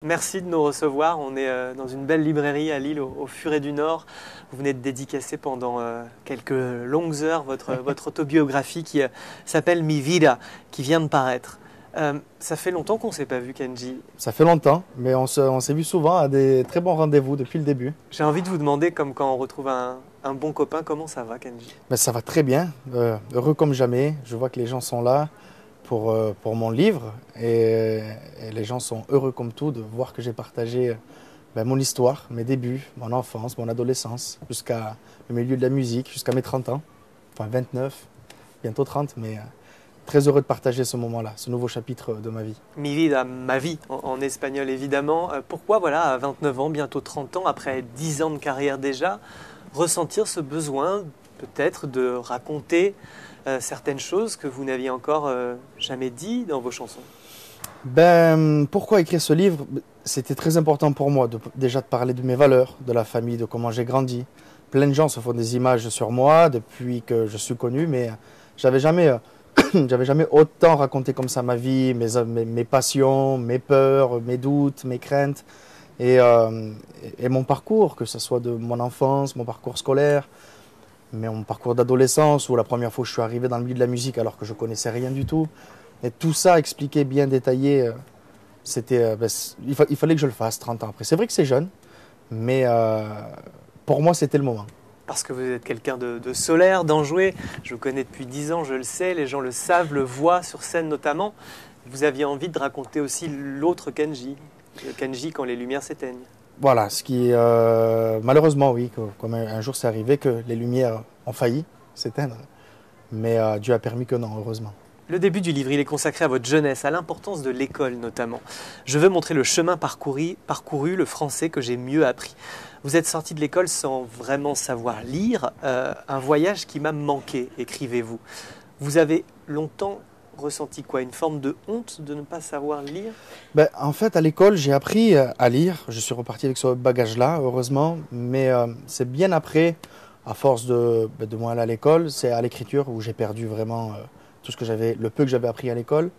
Merci de nous recevoir. On est dans une belle librairie à Lille, au Furet du Nord. Vous venez de dédicacer pendant quelques longues heures votre autobiographie qui s'appelle Mi Vida, qui vient de paraître. Ça fait longtemps qu'on ne s'est pas vu, Kenji. Ça fait longtemps, mais on s'est vu souvent à des très bons rendez-vous depuis le début. J'ai envie de vous demander, comme quand on retrouve un bon copain, comment ça va, Kenji? Ben, ça va très bien, heureux comme jamais. Je vois que les gens sont là pour mon livre et les gens sont heureux comme tout de voir que j'ai partagé mon histoire, mes débuts, mon enfance, mon adolescence, jusqu'à le milieu de la musique, jusqu'à mes 30 ans, enfin 29, bientôt 30, mais très heureux de partager ce moment-là, ce nouveau chapitre de ma vie. Mi vida, ma vie, en espagnol évidemment. Pourquoi, voilà, à 29 ans, bientôt 30 ans, après 10 ans de carrière déjà, ressentir ce besoin peut-être de raconter certaines choses que vous n'aviez encore jamais dit dans vos chansons? Pourquoi écrire ce livre? C'était très important pour moi déjà de parler de mes valeurs, de la famille, de comment j'ai grandi. Plein de gens se font des images sur moi depuis que je suis connu, mais j'avais jamais, j'avais jamais autant raconté comme ça ma vie, mes passions, mes peurs, mes doutes, mes craintes et mon parcours, que ce soit de mon enfance, mon parcours scolaire, mais mon parcours d'adolescence ou la première fois que je suis arrivé dans le milieu de la musique alors que je connaissais rien du tout. Et tout ça expliqué, bien détaillé, il fallait que je le fasse 30 ans après. C'est vrai que c'est jeune, mais pour moi c'était le moment. Parce que vous êtes quelqu'un de solaire, d'enjoué. Je vous connais depuis 10 ans, je le sais, les gens le savent, le voient sur scène notamment. Vous aviez envie de raconter aussi l'autre Kenji, le Kenji quand les lumières s'éteignent. Voilà, ce qui malheureusement oui, comme un jour c'est arrivé que les lumières ont failli s'éteindre, mais Dieu a permis que non, heureusement. Le début du livre, il est consacré à votre jeunesse, à l'importance de l'école notamment. Je veux montrer le chemin parcouru, le français que j'ai mieux appris. Vous êtes sorti de l'école sans vraiment savoir lire, un voyage qui m'a manqué, écrivez-vous. Vous avez longtemps ressenti quoi? Une forme de honte de ne pas savoir lire? En fait, à l'école, j'ai appris à lire. Je suis reparti avec ce bagage-là, heureusement, mais c'est bien après, à force de moins aller à l'école, c'est à l'écriture où j'ai perdu vraiment tout ce que j'avais, le peu que j'avais appris à l'école.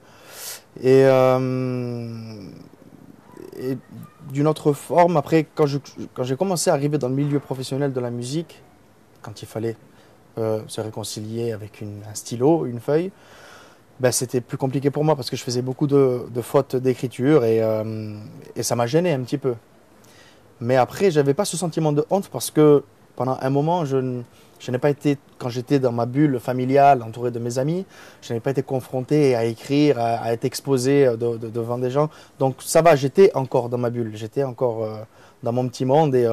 Et d'une autre forme, après, quand j'ai commencé à arriver dans le milieu professionnel de la musique, quand il fallait se réconcilier avec un stylo, une feuille, c'était plus compliqué pour moi parce que je faisais beaucoup de fautes d'écriture et ça m'a gêné un petit peu. Mais après, je n'avais pas ce sentiment de honte parce que pendant un moment, je n'ai pas été, quand j'étais dans ma bulle familiale, entouré de mes amis, je n'ai pas été confronté à écrire, à être exposé devant des gens. Donc ça va, j'étais encore dans ma bulle, j'étais encore dans mon petit monde et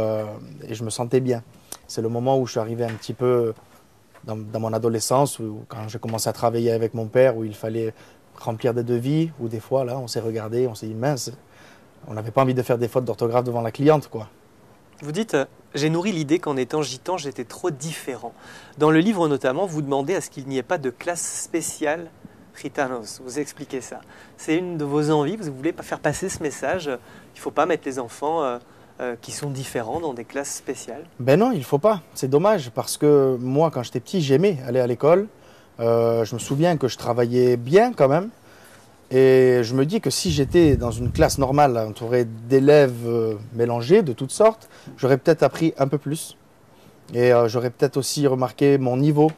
je me sentais bien. C'est le moment où je suis arrivé un petit peu dans mon adolescence, quand j'ai commencé à travailler avec mon père, où il fallait remplir des devis, où des fois, là, on s'est regardé, on s'est dit, mince, on n'avait pas envie de faire des fautes d'orthographe devant la cliente, quoi. Vous dites, j'ai nourri l'idée qu'en étant gitan, j'étais trop différent. Dans le livre notamment, vous demandez à ce qu'il n'y ait pas de classe spéciale gitanos. Vous expliquez ça. C'est une de vos envies, vous voulez faire passer ce message. Il ne faut pas mettre les enfants qui sont différents dans des classes spéciales. Ben non, il ne faut pas. C'est dommage parce que moi, quand j'étais petit, j'aimais aller à l'école. Je me souviens que je travaillais bien quand même. Et je me dis que si j'étais dans une classe normale, entourée d'élèves mélangés de toutes sortes, j'aurais peut-être appris un peu plus. Et j'aurais peut-être aussi remarqué mon niveau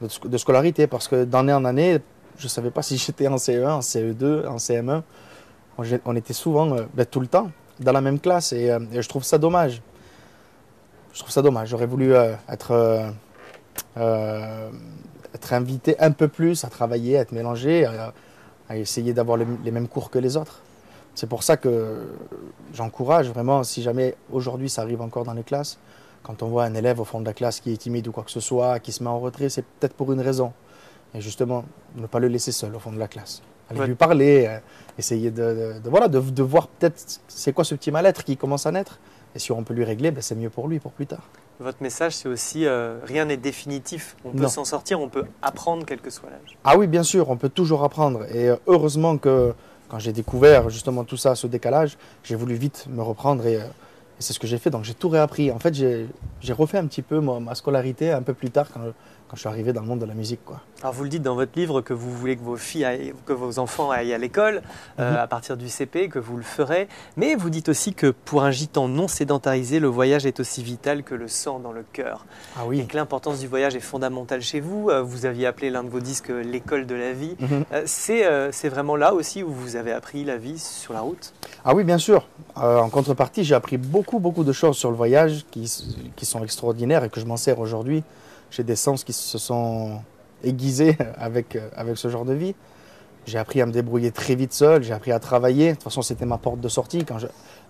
de scolarité. Parce que d'année en année, je ne savais pas si j'étais en CE1, en CE2, en CM1. On était souvent, tout le temps, dans la même classe. Et je trouve ça dommage. Je trouve ça dommage. J'aurais voulu être invité un peu plus à travailler, à être mélangé, à essayer d'avoir les mêmes cours que les autres. C'est pour ça que j'encourage vraiment, si jamais aujourd'hui ça arrive encore dans les classes, quand on voit un élève au fond de la classe qui est timide ou quoi que ce soit, qui se met en retrait, c'est peut-être pour une raison. Et justement, ne pas le laisser seul au fond de la classe. Aller lui parler, essayer de voir peut-être c'est quoi ce petit mal-être qui commence à naître. Et si on peut lui régler, c'est mieux pour lui, pour plus tard. Votre message, c'est aussi rien n'est définitif. On peut s'en sortir, on peut apprendre quel que soit l'âge. Ah oui, bien sûr, on peut toujours apprendre. Et heureusement que quand j'ai découvert justement tout ça, ce décalage, j'ai voulu vite me reprendre et c'est ce que j'ai fait. Donc j'ai tout réappris. En fait, j'ai refait un petit peu ma scolarité un peu plus tard quand je suis arrivé dans le monde de la musique, quoi. Alors vous le dites dans votre livre que vous voulez que que vos enfants aillent à l'école à partir du CP, que vous le ferez. Mais vous dites aussi que pour un gitan non sédentarisé, le voyage est aussi vital que le sang dans le cœur. Ah oui. Et que l'importance du voyage est fondamentale chez vous. Vous aviez appelé l'un de vos disques l'école de la vie. C'est vraiment là aussi où vous avez appris la vie sur la route? Ah oui, bien sûr. En contrepartie, j'ai appris beaucoup de choses sur le voyage qui sont extraordinaires et que je m'en sers aujourd'hui. J'ai des sens qui se sont aiguisés avec ce genre de vie. J'ai appris à me débrouiller très vite seul, j'ai appris à travailler. De toute façon, c'était ma porte de sortie.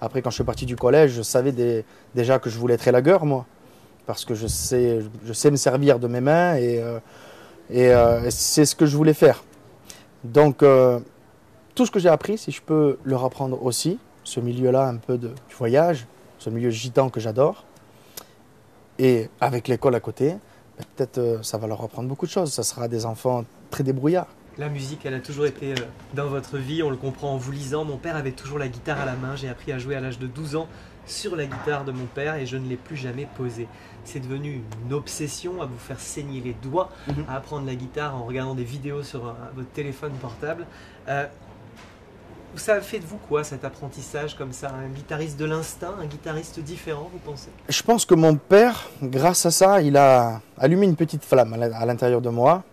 Après, quand je suis parti du collège, je savais déjà que je voulais être élagueur, moi. Parce que je sais me servir de mes mains et c'est ce que je voulais faire. Donc, tout ce que j'ai appris, si je peux leur apprendre aussi, ce milieu-là un peu du voyage, ce milieu gitan que j'adore, et avec l'école à côté, peut-être ça va leur apprendre beaucoup de choses. Ça sera des enfants très débrouillards. La musique, elle a toujours été dans votre vie, on le comprend en vous lisant. Mon père avait toujours la guitare à la main. J'ai appris à jouer à l'âge de 12 ans sur la guitare de mon père et je ne l'ai plus jamais posée. C'est devenu une obsession à vous faire saigner les doigts, à apprendre la guitare en regardant des vidéos sur votre téléphone portable. Ça fait de vous quoi cet apprentissage comme ça? Un guitariste de l'instinct, un guitariste différent, vous pensez? Je pense que mon père, grâce à ça, il a allumé une petite flamme à l'intérieur de moi.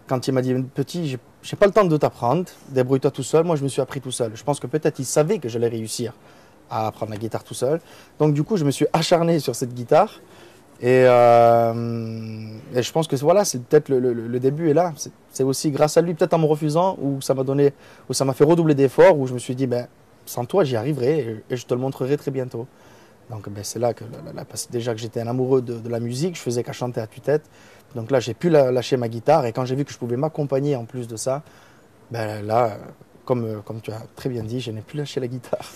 Quand il m'a dit, petit, j'ai pas le temps de t'apprendre, débrouille-toi tout seul. Moi, je me suis appris tout seul. Je pense que peut-être il savait que j'allais réussir à apprendre la guitare tout seul. Donc du coup, je me suis acharné sur cette guitare. Et je pense que voilà, c'est peut-être le début est là. C'est aussi grâce à lui, peut-être en me refusant, où ça m'a fait redoubler d'efforts, où je me suis dit, ben, sans toi, j'y arriverai et je te le montrerai très bientôt. Donc ben, c'est là que déjà que j'étais un amoureux de la musique, je faisais qu'à chanter à tue-tête. Donc là, j'ai pu lâcher ma guitare et quand j'ai vu que je pouvais m'accompagner en plus de ça, ben là, comme tu as très bien dit, je n'ai plus lâché la guitare.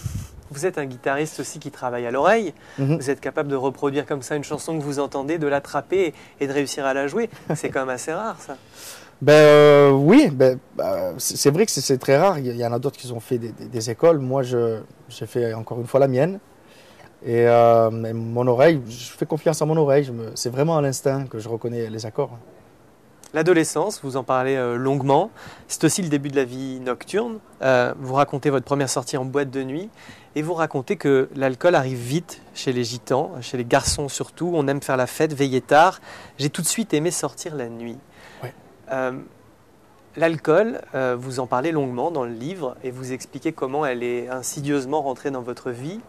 Vous êtes un guitariste aussi qui travaille à l'oreille. Vous êtes capable de reproduire comme ça une chanson que vous entendez, de l'attraper et de réussir à la jouer. C'est quand même assez rare, ça. Oui, c'est vrai que c'est très rare. Il y en a d'autres qui ont fait des écoles. Moi, j'ai fait encore une fois la mienne. Et mon oreille, je fais confiance à mon oreille. C'est vraiment à l'instinct que je reconnais les accords. L'adolescence, vous en parlez longuement. C'est aussi le début de la vie nocturne. Vous racontez votre première sortie en boîte de nuit et vous racontez que l'alcool arrive vite chez les gitans, chez les garçons surtout. On aime faire la fête, veiller tard. J'ai tout de suite aimé sortir la nuit. Ouais. L'alcool, vous en parlez longuement dans le livre et vous expliquez comment elle est insidieusement rentrée dans votre vie.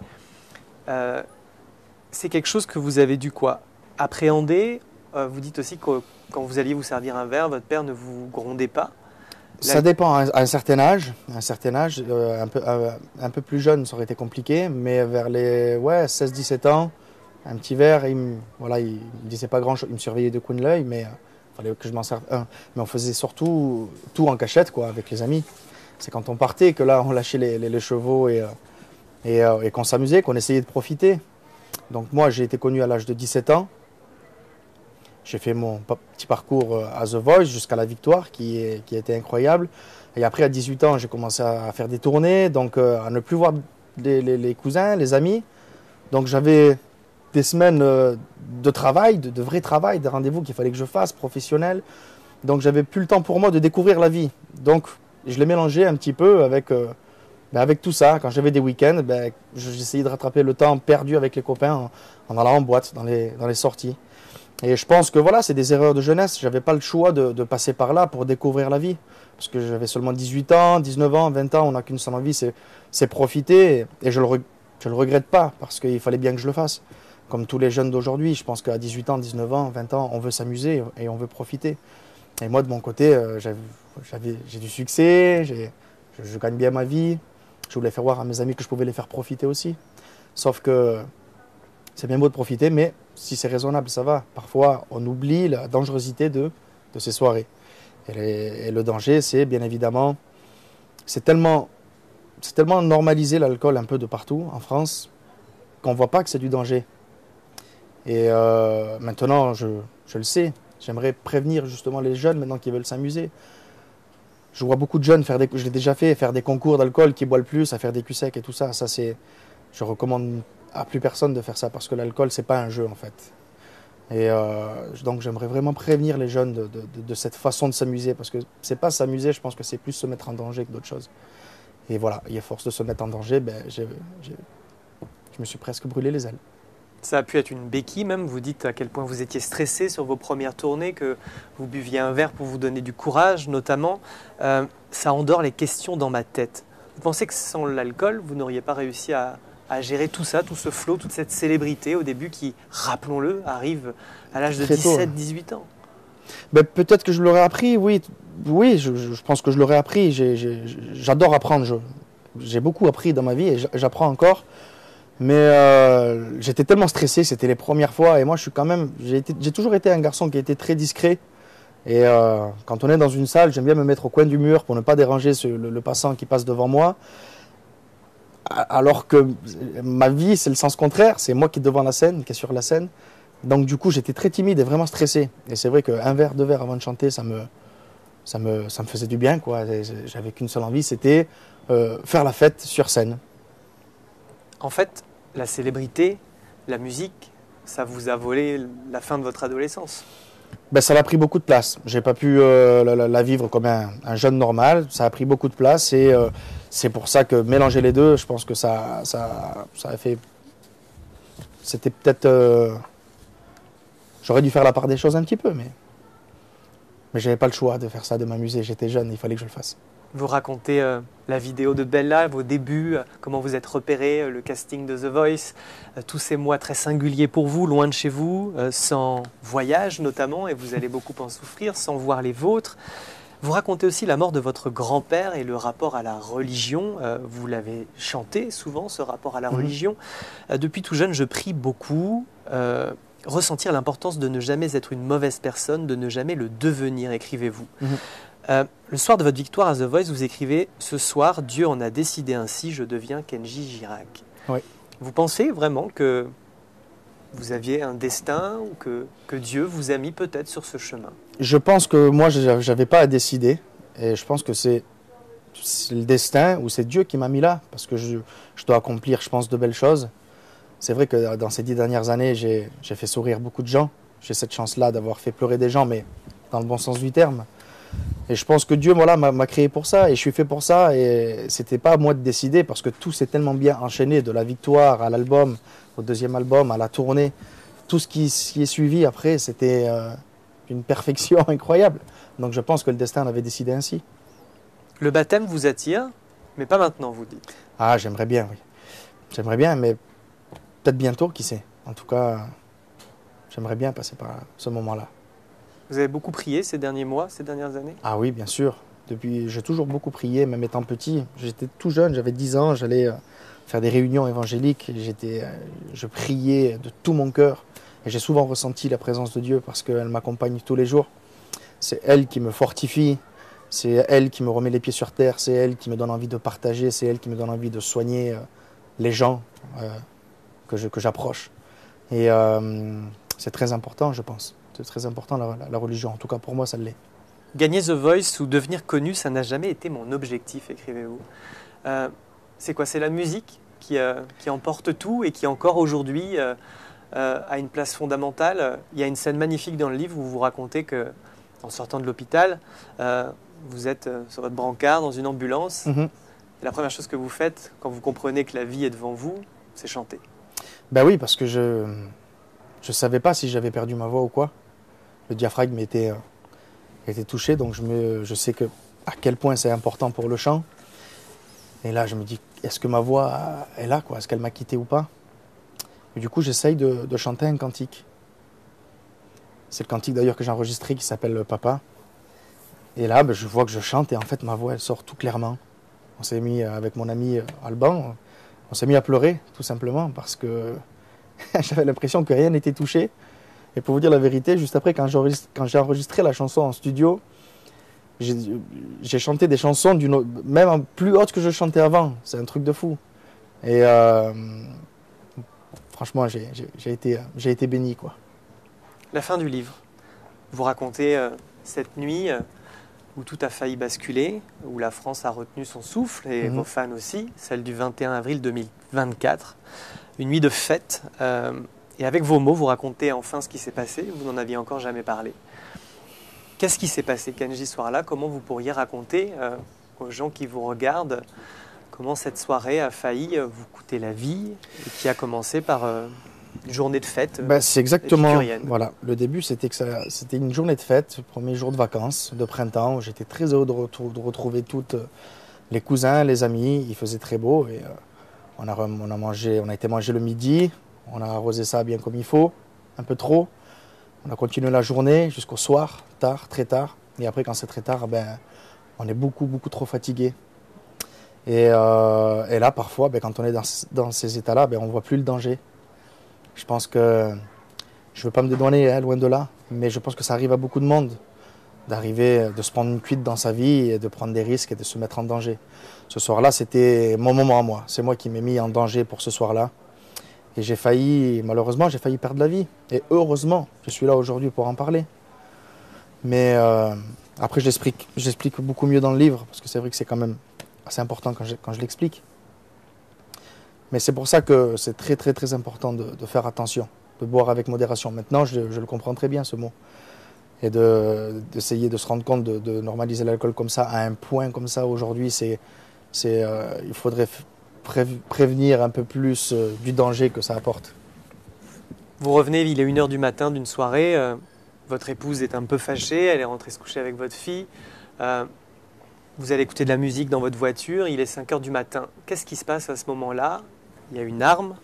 C'est quelque chose que vous avez dû appréhender. Vous dites aussi que quand vous alliez vous servir un verre, votre père ne vous grondait pas. Ça dépend à un certain âge. Un peu plus jeune, ça aurait été compliqué. Mais vers les 16-17 ans, un petit verre, il me disait pas grand-chose. Il me surveillait de coin de l'œil, mais il fallait que je m'en serve un. Mais on faisait surtout tout en cachette, avec les amis. C'est quand on partait que là, on lâchait les chevaux et qu'on s'amusait, qu'on essayait de profiter. Donc moi, j'ai été connu à l'âge de 17 ans. J'ai fait mon petit parcours à The Voice jusqu'à la victoire qui a été incroyable. Et après, à 18 ans, j'ai commencé à faire des tournées, donc à ne plus voir les cousins, les amis. Donc j'avais des semaines de travail, de vrai travail, des rendez-vous qu'il fallait que je fasse, professionnels. Donc j'avais plus le temps pour moi de découvrir la vie. Donc je l'ai mélangé un petit peu avec tout ça. Quand j'avais des week-ends, j'essayais de rattraper le temps perdu avec les copains en allant en boîte, dans les sorties. Et je pense que c'est des erreurs de jeunesse. Je n'avais pas le choix de passer par là pour découvrir la vie. Parce que j'avais seulement 18 ans, 19 ans, 20 ans, on n'a qu'une seule envie, c'est profiter. Et je le regrette pas, parce qu'il fallait bien que je le fasse. Comme tous les jeunes d'aujourd'hui, je pense qu'à 18 ans, 19 ans, 20 ans, on veut s'amuser et on veut profiter. Et moi, de mon côté, j'ai du succès, je gagne bien ma vie. Je voulais faire voir à mes amis que je pouvais les faire profiter aussi. Sauf que c'est bien beau de profiter, mais si c'est raisonnable, ça va. Parfois, on oublie la dangerosité de ces soirées. Et le danger, c'est bien évidemment, c'est tellement normalisé l'alcool un peu de partout en France qu'on ne voit pas que c'est du danger. Et maintenant, je le sais. J'aimerais prévenir justement les jeunes maintenant qui veulent s'amuser. Je vois beaucoup de jeunes je l'ai déjà fait, faire des concours d'alcool qui boivent le plus, à faire des culs secs et tout ça. Je recommande à plus personne de faire ça parce que l'alcool, c'est pas un jeu en fait. Et donc j'aimerais vraiment prévenir les jeunes de cette façon de s'amuser, parce que c'est pas s'amuser, je pense que c'est plus se mettre en danger que d'autres choses. Et voilà, et à force de se mettre en danger, je me suis presque brûlé les ailes. Ça a pu être une béquille même, vous dites à quel point vous étiez stressé sur vos premières tournées, que vous buviez un verre pour vous donner du courage notamment. Ça endort les questions dans ma tête. Vous pensez que sans l'alcool, vous n'auriez pas réussi à gérer tout ça, tout ce flot, toute cette célébrité au début qui, rappelons-le, arrive à l'âge de 17-18 ans? Peut-être que je l'aurais appris, oui. Oui, je pense que je l'aurais appris. J'adore apprendre. J'ai beaucoup appris dans ma vie et j'apprends encore. Mais j'étais tellement stressé, c'était les premières fois. Et moi, j'ai toujours été un garçon qui était très discret. Et quand on est dans une salle, j'aime bien me mettre au coin du mur pour ne pas déranger le passant qui passe devant moi. Alors que ma vie, c'est le sens contraire. C'est moi qui est devant la scène, qui est sur la scène. Donc du coup, j'étais très timide et vraiment stressé. Et c'est vrai qu'un verre, deux verres avant de chanter, ça me faisait du bien, quoi. J'avais qu'une seule envie, c'était faire la fête sur scène. En fait, la célébrité, la musique, ça vous a volé la fin de votre adolescence. Ça a pris beaucoup de place. J'ai pas pu la vivre comme un jeune normal. Ça a pris beaucoup de place et c'est pour ça que mélanger les deux, je pense que ça a fait... C'était peut-être... J'aurais dû faire la part des choses un petit peu, mais j'avais pas le choix de faire ça, de m'amuser. J'étais jeune, il fallait que je le fasse. Vous racontez la vidéo de Bella, vos débuts, comment vous êtes repéré, le casting de The Voice, tous ces mois très singuliers pour vous, loin de chez vous, sans voyage notamment, et vous allez beaucoup en souffrir, sans voir les vôtres. Vous racontez aussi la mort de votre grand-père et le rapport à la religion. Vous l'avez chanté souvent, ce rapport à la religion. Depuis tout jeune, je prie beaucoup. Ressentir l'importance de ne jamais être une mauvaise personne, de ne jamais le devenir, écrivez-vous. Le soir de votre victoire à The Voice, vous écrivez « Ce soir, Dieu en a décidé ainsi, je deviens Kenji Girac ». Oui. Vous pensez vraiment que vous aviez un destin ou que Dieu vous a mis peut-être sur ce chemin? Je pense que moi, je n'avais pas à décider. Et je pense que c'est le destin ou c'est Dieu qui m'a mis là. Parce que je dois accomplir, je pense, de belles choses. C'est vrai que dans ces 10 dernières années, j'ai fait sourire beaucoup de gens. J'ai cette chance-là d'avoir fait pleurer des gens, mais dans le bon sens du terme. Et je pense que Dieu m'a créé pour ça et je suis fait pour ça. Et c'était pas à moi de décider parce que tout s'est tellement bien enchaîné, de la victoire à l'album, au deuxième album, à la tournée. Tout ce qui est suivi après, c'était une perfection incroyable. Donc je pense que le destin l'avait décidé ainsi. Le baptême vous attire, mais pas maintenant, vous dites. Ah, j'aimerais bien, oui. J'aimerais bien, mais peut-être bientôt, qui sait. En tout cas, j'aimerais bien passer par ce moment-là. Vous avez beaucoup prié ces derniers mois, ces dernières années? Ah oui, bien sûr. J'ai toujours beaucoup prié, même étant petit. J'étais tout jeune, j'avais 10 ans, j'allais faire des réunions évangéliques. Je priais de tout mon cœur. Et j'ai souvent ressenti la présence de Dieu parce qu'elle m'accompagne tous les jours. C'est elle qui me fortifie, c'est elle qui me remet les pieds sur terre, c'est elle qui me donne envie de partager, c'est elle qui me donne envie de soigner les gens que j'approche. Et c'est très important, je pense. C'est très important la religion, en tout cas pour moi ça l'est. Gagner The Voice ou devenir connu, ça n'a jamais été mon objectif, écrivez-vous. C'est quoi? C'est la musique qui emporte tout et qui encore aujourd'hui a une place fondamentale. Il y a une scène magnifique dans le livre où vous racontez que, en sortant de l'hôpital, vous êtes sur votre brancard dans une ambulance. Et la première chose que vous faites quand vous comprenez que la vie est devant vous, c'est chanter. Ben oui, parce que je ne savais pas si j'avais perdu ma voix ou quoi. Le diaphragme était touché, donc je sais à quel point c'est important pour le chant. Et là, je me dis, est-ce que ma voix est là, quoi? Est-ce qu'elle m'a quitté ou pas? Et du coup, j'essaye de chanter un cantique. C'est le cantique d'ailleurs que j'ai enregistré qui s'appelle Papa. Et là, je vois que je chante et en fait, ma voix, elle sort tout clairement. On s'est mis avec mon ami Alban, on s'est mis à pleurer, tout simplement, parce que j'avais l'impression que rien n'était touché. Et pour vous dire la vérité, juste après, quand j'ai enregistré la chanson en studio, j'ai chanté des chansons même plus hautes que je chantais avant. C'est un truc de fou. Et franchement, j'ai été béni, quoi. La fin du livre. Vous racontez cette nuit où tout a failli basculer, où la France a retenu son souffle, et vos fans aussi, celle du 21 avril 2024. Une nuit de fête. Et avec vos mots, vous racontez enfin ce qui s'est passé. Vous n'en aviez encore jamais parlé. Qu'est-ce qui s'est passé, Kenji, ce soir-là? Comment vous pourriez raconter aux gens qui vous regardent comment cette soirée a failli vous coûter la vie et qui a commencé par une journée de fête C'est exactement, épicurienne. voilà, le début c'était une journée de fête, le premier jour de vacances de printemps, où j'étais très heureux de retrouver tous les cousins, les amis, il faisait très beau et on a été manger le midi, on a arrosé ça bien comme il faut, un peu trop, on a continué la journée jusqu'au soir, tard, très tard, et après quand c'est très tard, on est beaucoup trop fatigué. Et là, parfois, quand on est dans ces états-là, on ne voit plus le danger. Je pense que, je ne veux pas me dédouaner, loin de là, mais je pense que ça arrive à beaucoup de monde, de se prendre une cuite dans sa vie et de prendre des risques et de se mettre en danger. Ce soir-là, c'était mon moment à moi. C'est moi qui m'ai mis en danger pour ce soir-là. Et malheureusement, j'ai failli perdre la vie. Et heureusement, je suis là aujourd'hui pour en parler. Mais après, j'explique beaucoup mieux dans le livre, parce que c'est vrai que c'est quand même assez important quand je l'explique. Mais c'est pour ça que c'est très important de faire attention, de boire avec modération. Maintenant, je le comprends très bien, ce mot. Et d'essayer de se rendre compte de normaliser l'alcool comme ça, à un point comme ça aujourd'hui, il faudrait prévenir un peu plus du danger que ça apporte. Vous revenez, il est 1h du matin d'une soirée, votre épouse est un peu fâchée, elle est rentrée se coucher avec votre fille. Vous allez écouter de la musique dans votre voiture, il est 5h du matin. Qu'est-ce qui se passe à ce moment-là? Il y a une arme,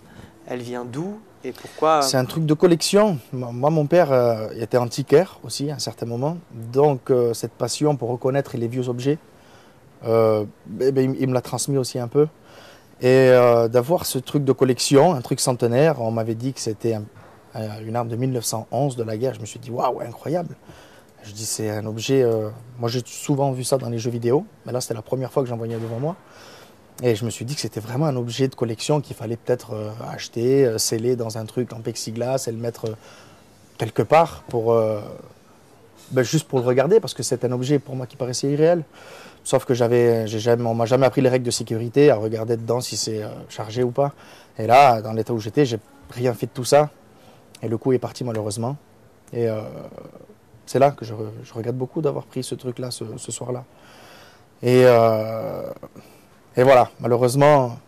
elle vient d'où et pourquoi? C'est un truc de collection. Moi, mon père était antiquaire aussi à un certain moment. Donc, cette passion pour reconnaître les vieux objets, il me l'a transmis aussi un peu. Et d'avoir ce truc de collection, un truc centenaire, on m'avait dit que c'était une arme de 1911 de la guerre. Je me suis dit, waouh, incroyable. Je dis, c'est un objet. Moi, j'ai souvent vu ça dans les jeux vidéo, mais là, c'était la première fois que j'en voyais devant moi. Et je me suis dit que c'était vraiment un objet de collection qu'il fallait peut-être acheter, sceller dans un truc en plexiglas et le mettre quelque part juste pour le regarder, parce que c'est un objet pour moi qui paraissait irréel. Sauf que on m'a jamais appris les règles de sécurité, à regarder dedans si c'est chargé ou pas. Et là, dans l'état où j'étais, j'ai rien fait de tout ça. Et le coup est parti malheureusement. Et c'est là que je regrette beaucoup d'avoir pris ce truc-là ce soir-là. Et voilà, malheureusement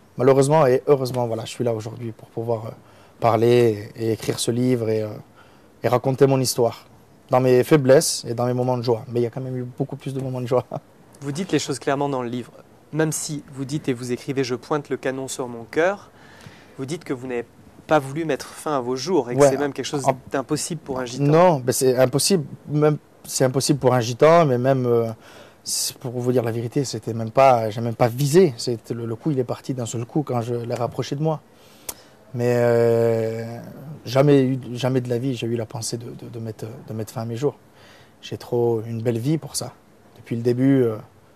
et heureusement, voilà, je suis là aujourd'hui pour pouvoir parler et écrire ce livre et raconter mon histoire. Dans mes faiblesses et dans mes moments de joie. Mais il y a quand même eu beaucoup plus de moments de joie. Vous dites les choses clairement dans le livre. Même si vous dites et vous écrivez « Je pointe le canon sur mon cœur », vous dites que vous n'avez pas voulu mettre fin à vos jours et que c'est même quelque chose d'impossible pour un gitan. Non, c'est impossible. C'est impossible pour un gitan, mais même, pour vous dire la vérité, j'ai même pas visé. Le coup, il est parti d'un seul coup quand je l'ai rapproché de moi. Mais jamais de la vie, j'ai eu la pensée de mettre fin à mes jours. J'ai trop une belle vie pour ça. Depuis le début,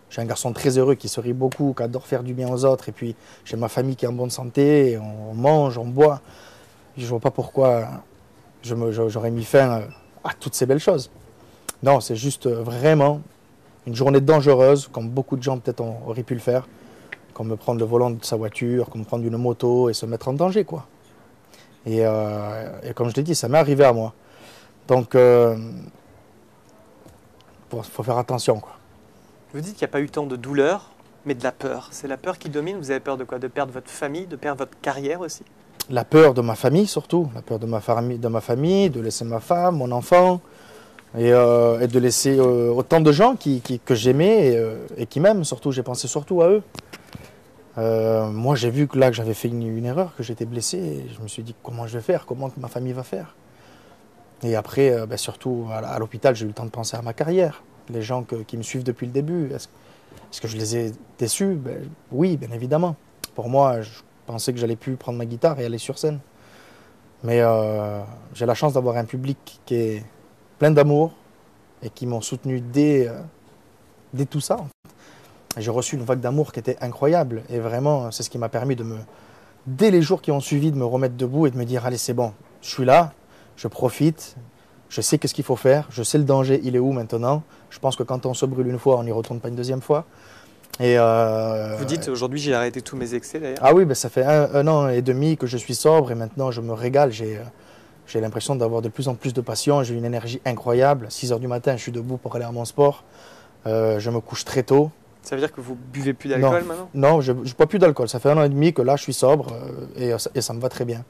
je suis un garçon très heureux qui se rit beaucoup, qui adore faire du bien aux autres. Et puis, j'ai ma famille qui est en bonne santé, on mange, on boit. Je ne vois pas pourquoi j'aurais mis fin à toutes ces belles choses. Non, c'est juste vraiment une journée dangereuse, comme beaucoup de gens peut-être auraient pu le faire, comme me prendre le volant de sa voiture, comme prendre une moto et se mettre en danger, quoi. Et comme je l'ai dit, ça m'est arrivé à moi. Donc, faut faire attention, quoi. Vous dites qu'il n'y a pas eu tant de douleur, mais de la peur. C'est la peur qui domine. Vous avez peur de quoi? De perdre votre famille, de perdre votre carrière aussi? La peur de ma famille surtout, la peur de ma famille, de laisser ma femme, mon enfant, et de laisser autant de gens que j'aimais et qui m'aiment surtout. J'ai pensé surtout à eux. Moi, j'ai vu que j'avais fait une erreur, que j'étais blessé, et je me suis dit comment je vais faire, comment ma famille va faire. Et après, surtout à l'hôpital, j'ai eu le temps de penser à ma carrière. Les gens qui me suivent depuis le début, est-ce que je les ai déçus? Oui, bien évidemment. Pour moi, je pensais que j'allais plus prendre ma guitare et aller sur scène. Mais j'ai la chance d'avoir un public qui est plein d'amour et qui m'ont soutenu dès tout ça. J'ai reçu une vague d'amour qui était incroyable. Et vraiment, c'est ce qui m'a permis dès les jours qui ont suivi, de me remettre debout et de me dire, allez, c'est bon, je suis là, je profite, je sais qu'est-ce qu'il faut faire, je sais le danger, il est où maintenant. Je pense que quand on se brûle une fois, on n'y retourne pas une deuxième fois. Et vous dites, aujourd'hui, j'ai arrêté tous mes excès d'ailleurs. Ah oui, ça fait un an et demi que je suis sobre et maintenant je me régale. J'ai l'impression d'avoir de plus en plus de passion. J'ai une énergie incroyable. À 6 h du matin, je suis debout pour aller à mon sport. Je me couche très tôt. Ça veut dire que vous buvez plus d'alcool maintenant? Non, je ne bois plus d'alcool. Ça fait 1 an et demi que là, je suis sobre et ça me va très bien.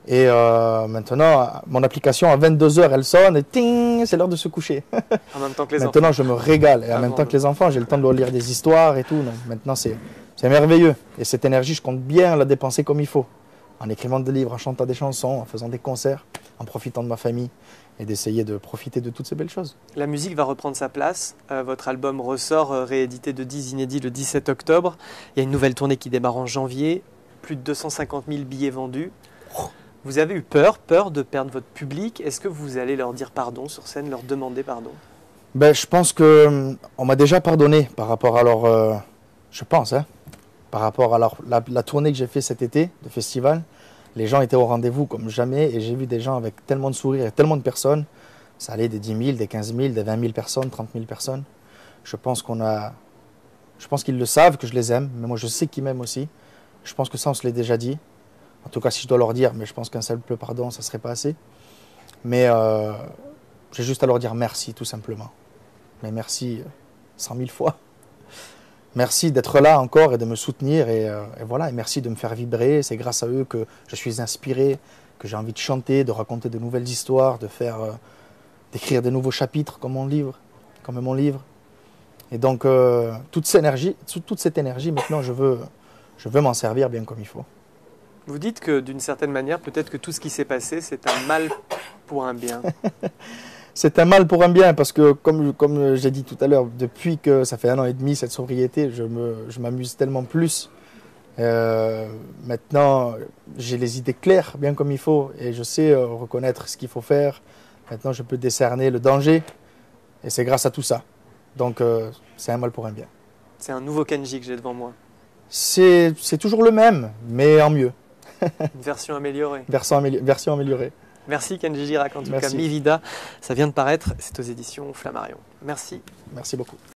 Et maintenant, mon application à 22 h, elle sonne et ting, c'est l'heure de se coucher. En même temps que les Maintenant, enfants. je me régale. Et en même temps que les enfants, j'ai le temps de leur lire des histoires et tout. Donc, maintenant, c'est merveilleux. Et cette énergie, je compte bien la dépenser comme il faut. En écrivant des livres, en chantant des chansons, en faisant des concerts, en profitant de ma famille et d'essayer de profiter de toutes ces belles choses. La musique va reprendre sa place. Votre album ressort, réédité de 10 inédits le 17 octobre. Il y a une nouvelle tournée qui démarre en janvier. Plus de 250 000 billets vendus. Vous avez eu peur de perdre votre public. Est-ce que vous allez leur dire pardon sur scène, leur demander pardon? Ben, je pense qu'on m'a déjà pardonné par rapport à leur... je pense, hein, par rapport à la tournée que j'ai fait cet été de festival. Les gens étaient au rendez-vous comme jamais et j'ai vu des gens avec tellement de sourires et tellement de personnes. Ça allait des 10 000, des 15 000, des 20 000 personnes, 30 000 personnes. Je pense qu'ils le savent, que je les aime, mais moi je sais qu'ils m'aiment aussi. Je pense que ça, on se l'est déjà dit. En tout cas, si je dois leur dire, mais je pense qu'un simple pardon, ça ne serait pas assez. Mais j'ai juste à leur dire merci, tout simplement. Mais merci 100 000 fois. Merci d'être là encore et de me soutenir. Et voilà, et merci de me faire vibrer. C'est grâce à eux que je suis inspiré, que j'ai envie de chanter, de raconter de nouvelles histoires, d'écrire de nouveaux chapitres comme mon livre. Et donc, toute cette énergie, maintenant, je veux m'en servir bien comme il faut. Vous dites que d'une certaine manière, peut-être que tout ce qui s'est passé, c'est un mal pour un bien. C'est un mal pour un bien parce que, comme j'ai dit tout à l'heure, depuis que ça fait 1 an et demi, cette sobriété, je m'amuse tellement plus. Maintenant, j'ai les idées claires, bien comme il faut, et je sais reconnaître ce qu'il faut faire. Maintenant, je peux décerner le danger, et c'est grâce à tout ça. Donc, c'est un mal pour un bien. C'est un nouveau Kenji que j'ai devant moi. C'est toujours le même, mais en mieux. Une version améliorée. Version améliorée. Merci Kenji Girac, en tout Merci. cas. Mi Vida, ça vient de paraître, c'est aux éditions Flammarion. Merci. Merci beaucoup.